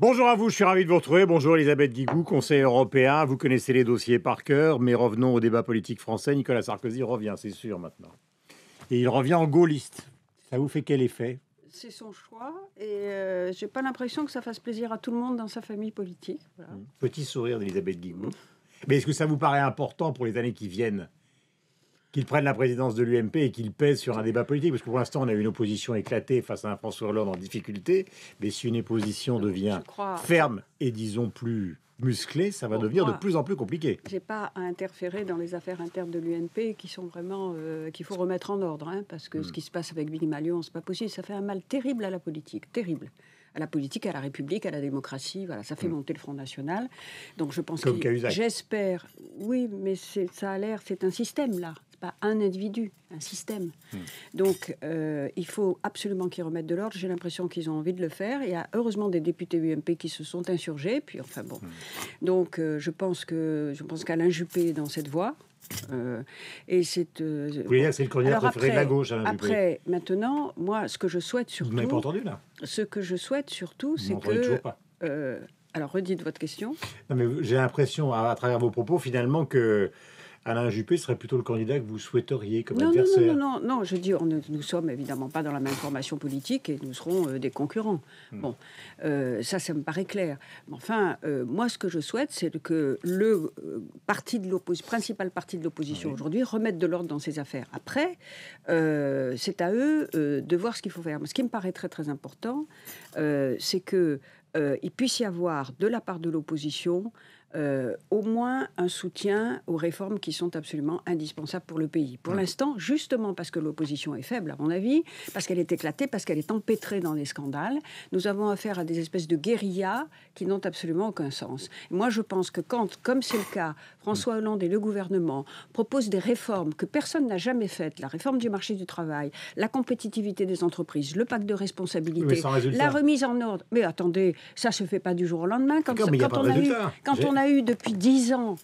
Bonjour à vous, je suis ravi de vous retrouver. Bonjour Elisabeth Guigou, conseiller européen. Vous connaissez les dossiers par cœur, mais revenons au débat politique français. Nicolas Sarkozy revient, c'est sûr maintenant. Et il revient en gaulliste. Ça vous fait quel effet? C'est son choix et j'ai pas l'impression que ça fasse plaisir à tout le monde dans sa famille politique. Voilà. Petit sourire d'Elisabeth Guigou. Mais est-ce que ça vous paraît important pour les années qui viennent qu'il prenne la présidence de l'UMP et qu'il pèse sur un débat politique? Parce que pour l'instant, on a une opposition éclatée face à un François Hollande en difficulté. Mais si une opposition devient ferme et, disons, plus musclée, ça va devenir de plus en plus compliqué. J'ai pas à interférer dans les affaires internes de l'UMP qui sont vraiment qu'il faut remettre en ordre, hein, parce que ce qui se passe avec Willy Mallion, c'est pas possible. Ça fait un mal terrible à la politique, terrible. À la politique, à la République, à la démocratie, voilà, ça fait monter le Front National. Donc je pense que j'espère, oui, mais ça a l'air, c'est un système là, c'est pas un individu, un système. Donc il faut absolument qu'ils remettent de l'ordre. J'ai l'impression qu'ils ont envie de le faire. Il y a heureusement des députés UMP qui se sont insurgés. Puis enfin bon, donc je pense qu'Alain Juppé est dans cette voie. Et c'est vous voulez dire que c'est le candidat préféré de la gauche, Alain Juppé. Après, maintenant, moi, ce que je souhaite surtout... Vous n'avez pas entendu, là? Ce que je souhaite surtout, c'est que... toujours pas. Alors, redites votre question. Non, mais j'ai l'impression, à travers vos propos, finalement, que Alain Juppé serait plutôt le candidat que vous souhaiteriez comme adversaire. Non, je dis, nous sommes évidemment pas dans la même formation politique et nous serons des concurrents. Bon, ça me paraît clair. Mais enfin, moi, ce que je souhaite, c'est que le principal parti de l'opposition aujourd'hui remette de l'ordre dans ses affaires. Après, c'est à eux de voir ce qu'il faut faire. Mais ce qui me paraît très, très important, c'est que il puisse y avoir, de la part de l'opposition, au moins un soutien aux réformes qui sont absolument indispensables pour le pays. Pour l'instant, justement parce que l'opposition est faible, à mon avis, parce qu'elle est éclatée, parce qu'elle est empêtrée dans des scandales, nous avons affaire à des espèces de guérillas qui n'ont absolument aucun sens. Et moi, je pense que quand, comme c'est le cas, François Hollande et le gouvernement proposent des réformes que personne n'a jamais faites, la réforme du marché du travail, la compétitivité des entreprises, le pacte de responsabilité, la remise en ordre... Mais attendez, ça ne se fait pas du jour au lendemain. Quand on a eu depuis 10 ans,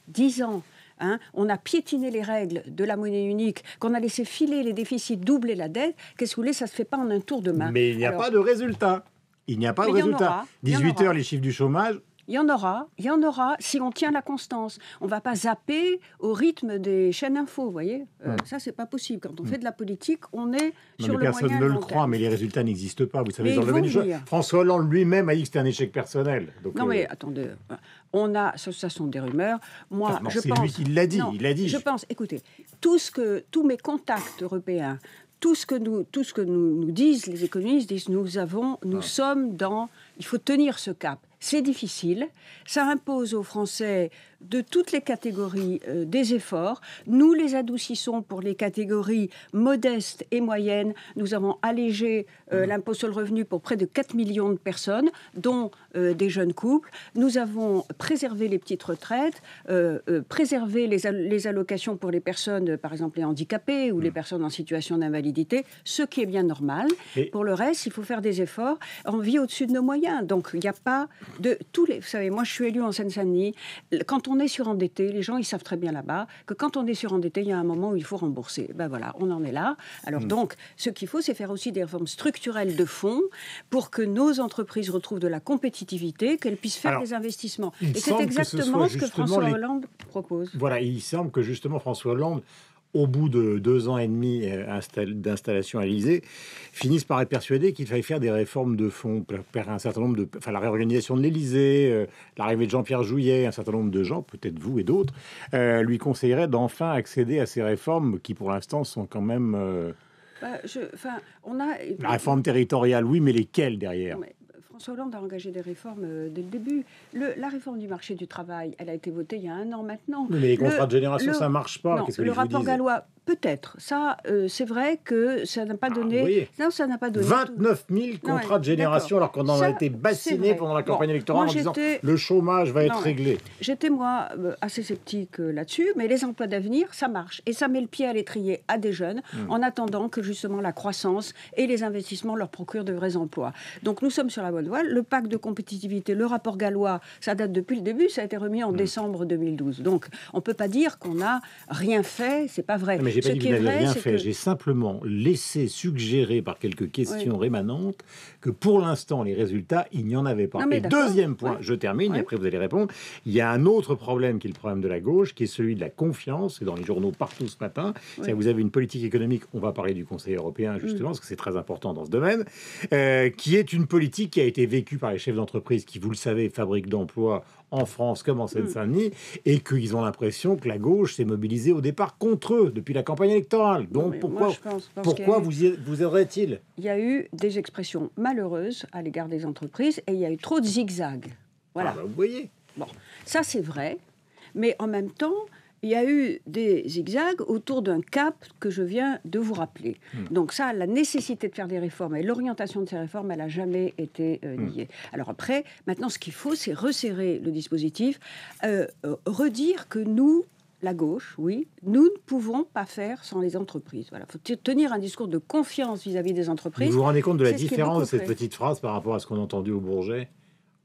hein, on a piétiné les règles de la monnaie unique, qu'on a laissé filer les déficits, doubler la dette, qu'est-ce que vous voulez, ça ne se fait pas en un tour de main. Mais il n'y a pas de résultat. Il n'y a pas de résultat. 18 heures, les chiffres du chômage... Il y en aura si on tient la constance. On ne va pas zapper au rythme des chaînes info, vous voyez. Ça, c'est pas possible. Quand on fait de la politique, on est sur le moyen personne ne le croit, mais les résultats n'existent pas. Vous savez, dans le domaine du choix. François Hollande lui-même a dit que c'était un échec personnel. Donc, non, mais attendez, ça sont des rumeurs. Moi, je pense... C'est lui qui l'a dit, il l'a dit. Je pense, écoutez, tous mes contacts européens, tout ce que nous disent les économistes, disent nous sommes dans... Il faut tenir ce cap. C'est difficile, ça impose aux Français de toutes les catégories des efforts. Nous les adoucissons pour les catégories modestes et moyennes. Nous avons allégé l'impôt sur le revenu pour près de 4 millions de personnes, dont des jeunes couples. Nous avons préservé les petites retraites, préservé les allocations pour les personnes, par exemple les handicapés ou les personnes en situation d'invalidité, ce qui est bien normal. Pour le reste, il faut faire des efforts. On vit au-dessus de nos moyens, donc il n'y a pas... Vous savez, moi je suis élue en Seine-Saint-Denis. Quand on est surendetté, les gens ils savent très bien là-bas que quand on est surendetté, il y a un moment où il faut rembourser. Ben voilà, on en est là. Alors donc, ce qu'il faut, c'est faire aussi des réformes structurelles de fond pour que nos entreprises retrouvent de la compétitivité, qu'elles puissent faire des investissements. Et c'est exactement ce que François Hollande propose. Voilà, il semble que justement François Hollande, au bout de 2 ans et demi d'installation à l'Élysée, finissent par être persuadés qu'il fallait faire des réformes de fond, un certain nombre la réorganisation de l'Élysée, l'arrivée de Jean-Pierre Jouyet, un certain nombre de gens, peut-être vous et d'autres, lui conseilleraient d'enfin accéder à ces réformes qui, pour l'instant, sont quand même... La réforme territoriale, oui, mais lesquelles derrière? François Hollande a engagé des réformes dès le début. La réforme du marché du travail, elle a été votée il y a 1 an maintenant. Mais les contrats de génération, ça ne marche pas. Non, le rapport Gallois, peut-être. Ça, c'est vrai que ça n'a pas donné... Non, ça n'a pas donné... 29 000 contrats de génération, alors qu'on en a été bassiné pendant la campagne électorale en disant le chômage va être réglé. J'étais, moi, assez sceptique là-dessus, mais les emplois d'avenir, ça marche. Et ça met le pied à l'étrier à des jeunes, en attendant que, justement, la croissance et les investissements leur procurent de vrais emplois. Donc, nous sommes sur la bonne voie. Le pacte de compétitivité, le rapport Gallois, ça date depuis le début, ça a été remis en décembre 2012. Donc, on ne peut pas dire qu'on n'a rien fait, c'est pas vrai. Mais j'ai pas Ce dit que qui vous est n'avez vrai, rien c'est fait. que- J'ai simplement laissé suggérer par quelques questions rémanentes que pour l'instant, les résultats, il n'y en avait pas. Non, mais Et d'accord. deuxième point, Ouais. je termine, et Ouais. après vous allez répondre. Il y a un autre problème qui est le problème de la gauche, qui est celui de la confiance, et dans les journaux partout ce matin. C'est que vous avez une politique économique, on va parler du Conseil européen justement, parce que c'est très important dans ce domaine, qui est une politique qui a été vécue par les chefs d'entreprise qui, vous le savez, fabriquent d'emplois en France comme en Seine-Saint-Denis, et qu'ils ont l'impression que la gauche s'est mobilisée au départ contre eux depuis la campagne électorale. Donc Mais pourquoi, moi, je pense pourquoi qu'il y a eu- vous aiderait-il? Il y a eu des expressions malheureuses à l'égard des entreprises et il y a eu trop de zigzags. Voilà. Ah bah, vous voyez. Bon, ça c'est vrai, mais en même temps, il y a eu des zigzags autour d'un cap que je viens de vous rappeler. Donc ça, la nécessité de faire des réformes et l'orientation de ces réformes, elle n'a jamais été niée. Alors après, maintenant, ce qu'il faut, c'est resserrer le dispositif, redire que nous, la gauche, oui, nous ne pouvons pas faire sans les entreprises. Voilà, il faut tenir un discours de confiance vis-à-vis des entreprises. Vous vous rendez compte de la C'est ce qui est différence de beaucoup cette fait. petite phrase par rapport à ce qu'on a entendu au Bourget,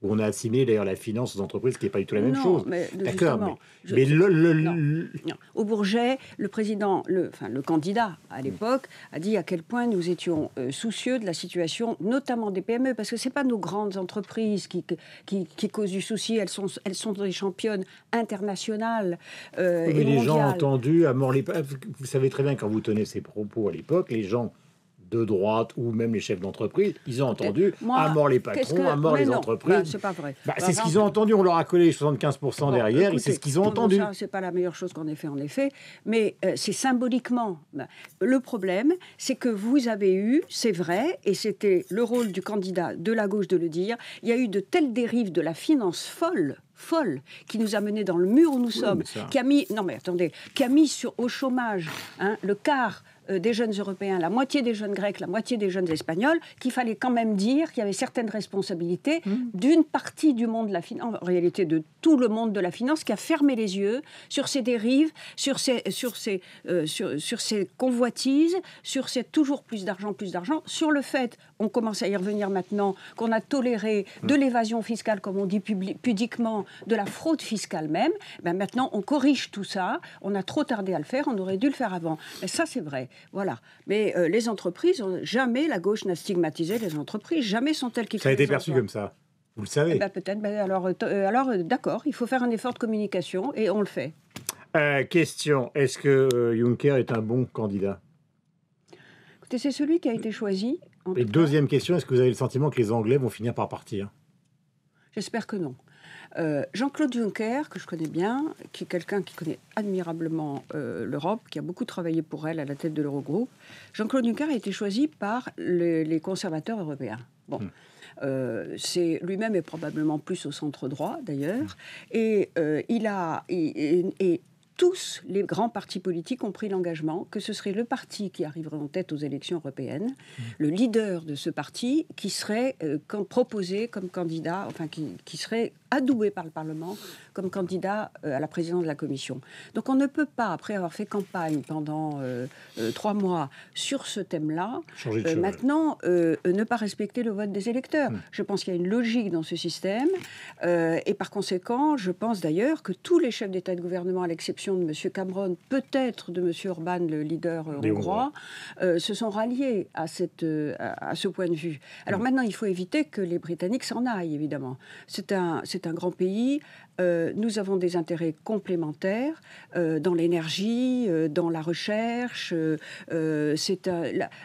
où on a assimilé d'ailleurs la finance aux entreprises, qui n'est pas du tout la même Non, chose. mais D'accord, justement, mais non. Au Bourget, le président, le candidat à l'époque, a dit à quel point nous étions soucieux de la situation, notamment des PME, parce que c'est pas nos grandes entreprises qui causent du souci. Elles sont des championnes internationales mais et les gens ont mondiales. entendu à mort les... Vous savez très bien, quand vous tenez ces propos à l'époque, les gens de droite ou même les chefs d'entreprise, ils ont entendu à mort les patrons, à mort les entreprises. C'est pas vrai. C'est ce qu'ils ont entendu, on leur a collé 75% derrière, écoutez, et c'est ce qu'ils ont entendu. Ça, c'est pas la meilleure chose qu'on ait fait, en effet, mais c'est symboliquement. Le problème, c'est que vous avez eu, c'est vrai, et c'était le rôle du candidat de la gauche de le dire, il y a eu de telles dérives de la finance folle, qui nous a menés dans le mur où nous sommes, qui a mis, qui a mis au chômage le quart des jeunes Européens, la moitié des jeunes Grecs, la moitié des jeunes Espagnols, qu'il fallait quand même dire qu'il y avait certaines responsabilités d'une partie du monde de la finance, en réalité de tout le monde de la finance, qui a fermé les yeux sur ces dérives, sur ces convoitises, sur ces toujours plus d'argent, sur le fait, on commence à y revenir maintenant, qu'on a toléré de l'évasion fiscale, comme on dit pudiquement, de la fraude fiscale même. Maintenant, on corrige tout ça. On a trop tardé à le faire, on aurait dû le faire avant. Mais ça, c'est vrai. Voilà. Mais les entreprises, jamais la gauche n'a stigmatisé les entreprises. Jamais sont-elles qui créent Ça a été des perçu emplois. comme ça. Vous le savez. Peut-être. Alors, d'accord, il faut faire un effort de communication et on le fait. Question, est-ce que Juncker est un bon candidat? Écoutez, c'est celui qui a été choisi. Et deuxième question, est-ce que vous avez le sentiment que les Anglais vont finir par partir? J'espère que non. Jean-Claude Juncker, que je connais bien, qui est quelqu'un qui connaît admirablement l'Europe, qui a beaucoup travaillé pour elle à la tête de l'Eurogroupe, Jean-Claude Juncker a été choisi par les conservateurs européens. Bon. C'est lui-même est probablement plus au centre droit d'ailleurs, et tous les grands partis politiques ont pris l'engagement que ce serait le parti qui arriverait en tête aux élections européennes, le leader de ce parti qui serait proposé comme candidat, enfin qui serait adoué par le Parlement comme candidat à la présidence de la Commission. Donc on ne peut pas, après avoir fait campagne pendant 3 mois sur ce thème-là, maintenant ne pas respecter le vote des électeurs. Je pense qu'il y a une logique dans ce système, et par conséquent, je pense d'ailleurs que tous les chefs d'État et de gouvernement, à l'exception de M. Cameron, peut-être de M. Orban, le leader hongrois, se sont ralliés à ce point de vue. Alors maintenant, il faut éviter que les Britanniques s'en aillent, évidemment. C'est un grand pays. Nous avons des intérêts complémentaires dans l'énergie, dans la recherche. C'est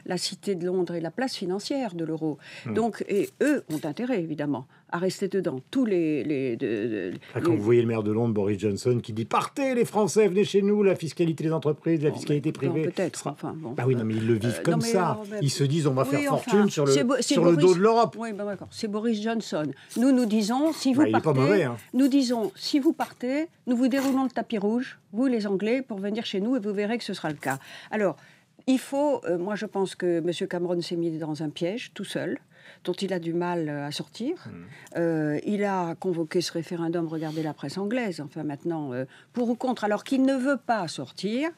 la cité de Londres et la place financière de l'euro. Donc, et eux ont intérêt, évidemment, à rester dedans. Quand vous voyez le maire de Londres, Boris Johnson, qui dit « Partez les Français, venez chez nous, la fiscalité des entreprises, la fiscalité privée. » Peut-être, enfin... Bon. Bah oui, non, mais ils le vivent comme ça. Ils se disent « On va faire fortune sur le Boris, dos de l'Europe. » Oui, ben d'accord. C'est Boris Johnson. Nous disons, si vous partez... Il n'est pas mauvais, hein. Nous disons, si vous partez, nous vous déroulons le tapis rouge, vous les Anglais, pour venir chez nous, et vous verrez que ce sera le cas. Alors, il faut... moi, je pense que M. Cameron s'est mis dans un piège, tout seul. dont il a du mal à sortir. Il a convoqué ce référendum, regardez la presse anglaise, enfin maintenant, pour ou contre, alors qu'il ne veut pas sortir.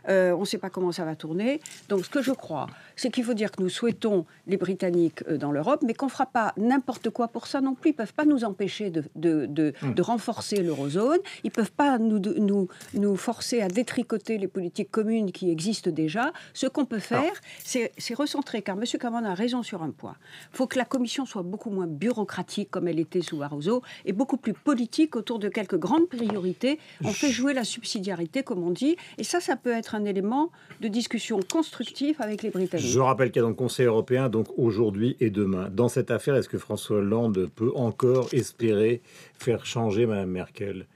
On ne sait pas comment ça va tourner. Donc ce que je crois, c'est qu'il faut dire que nous souhaitons les Britanniques dans l'Europe, mais qu'on ne fera pas n'importe quoi pour ça non plus. Ils ne peuvent pas nous empêcher de renforcer l'eurozone. Ils ne peuvent pas nous forcer à détricoter les politiques communes qui existent déjà. Ce qu'on peut faire, c'est recentrer, car M. Cameron a raison sur un point. Il faut que la Commission soit beaucoup moins bureaucratique, comme elle était sous Barroso, et beaucoup plus politique autour de quelques grandes priorités. On fait jouer la subsidiarité, comme on dit, et ça peut être un élément de discussion constructive avec les Britanniques. Je rappelle qu'il y a donc Conseil européen, donc aujourd'hui et demain. Dans cette affaire, est-ce que François Hollande peut encore espérer faire changer Mme Merkel?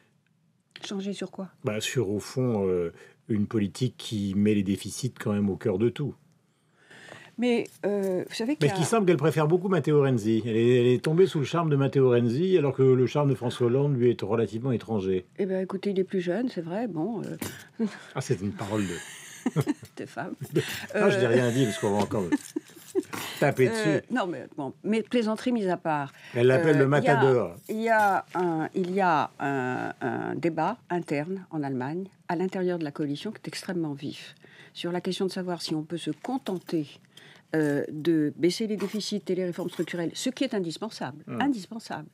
Changer sur quoi? Sur, au fond, une politique qui met les déficits quand même au cœur de tout. Mais vous savez qu'il semble qu'elle préfère beaucoup Matteo Renzi. Elle est tombée sous le charme de Matteo Renzi, alors que le charme de François Hollande lui est relativement étranger. Eh bien, écoutez, il est plus jeune, c'est vrai. Bon. C'est une parole de femme. Je n'ai rien dit, parce qu'on va encore taper dessus. Non, mais plaisanterie mise à part. Elle l'appelle le matador. Il y a un débat interne en Allemagne, à l'intérieur de la coalition, qui est extrêmement vif, sur la question de savoir si on peut se contenter de baisser les déficits et les réformes structurelles, ce qui est indispensable, indispensable.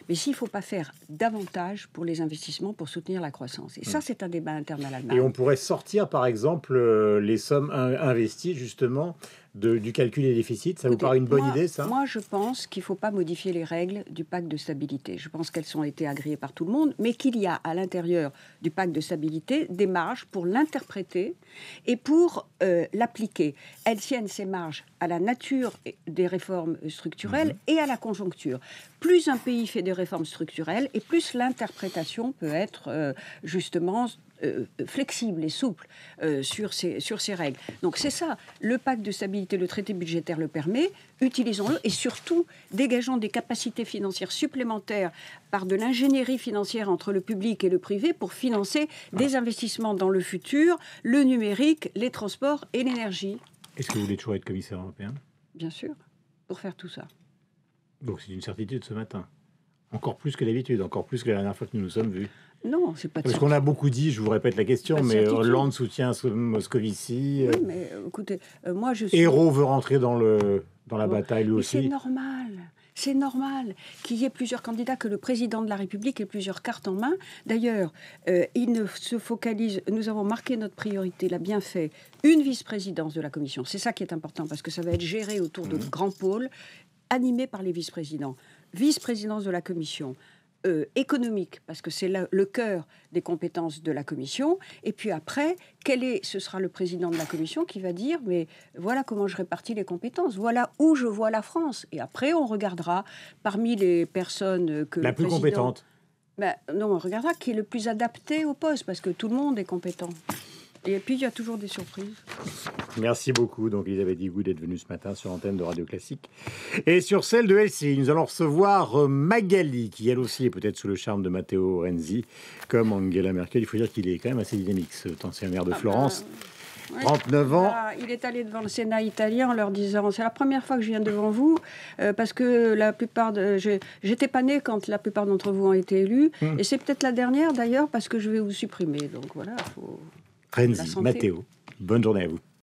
Mais s'il ne faut pas faire davantage pour les investissements pour soutenir la croissance. Et ça, c'est un débat interne à l'Allemagne. Et on pourrait sortir, par exemple, les sommes investies, justement, du calcul des déficits. Ça vous paraît une bonne idée, ça? Moi, je pense qu'il ne faut pas modifier les règles du pacte de stabilité. Je pense qu'elles ont été agréées par tout le monde, mais qu'il y a à l'intérieur du pacte de stabilité des marges pour l'interpréter et pour l'appliquer. Elles tiennent ces marges à la nature des réformes structurelles et à la conjoncture. Plus un pays fait des réformes structurelles, et plus l'interprétation peut être justement flexible et souple sur ces règles. Donc c'est ça, le pacte de stabilité, le traité budgétaire le permet, utilisons-le et surtout dégageons des capacités financières supplémentaires par de l'ingénierie financière entre le public et le privé pour financer des investissements dans le futur, le numérique, les transports et l'énergie. Est-ce que vous voulez toujours être commissaire européen? Bien sûr, pour faire tout ça. Donc c'est une certitude ce matin. Encore plus que d'habitude, encore plus que la dernière fois que nous nous sommes vus. Non, c'est pas. Parce qu'on a beaucoup dit, je vous répète la question, mais Hollande soutient Moscovici. Oui, mais écoutez, moi je suis. Hérault veut rentrer dans la bataille lui aussi. C'est normal. C'est normal qu'il y ait plusieurs candidats, que le président de la République ait plusieurs cartes en main. D'ailleurs, il ne se focalise... Nous avons marqué notre priorité, l'a bien fait, une vice-présidence de la Commission. C'est ça qui est important, parce que ça va être géré autour de grands pôles, animés par les vice-présidents. Vice-présidence de la Commission, économique, parce que c'est le cœur des compétences de la Commission. Et puis après, ce sera le président de la Commission qui va dire, mais voilà comment je répartis les compétences, voilà où je vois la France. Et après, on regardera parmi les personnes que la plus compétente. Non, on regardera qui est le plus adapté au poste, parce que tout le monde est compétent. Et puis, il y a toujours des surprises. Merci beaucoup, donc Elisabeth Guigou, d'être venue ce matin sur l'antenne de Radio Classique. Et sur celle de LCI, nous allons recevoir Magali, qui elle aussi est peut-être sous le charme de Matteo Renzi, comme Angela Merkel. Il faut dire qu'il est quand même assez dynamique, cet ancien maire de Florence. Oui, 39 ans. Il est allé devant le Sénat italien en leur disant « C'est la première fois que je viens devant vous, parce que la plupart j'étais pas né quand la plupart d'entre vous ont été élus, et c'est peut-être la dernière d'ailleurs, parce que je vais vous supprimer. » Donc voilà, il faut... Renzi, Matteo, bonne journée à vous.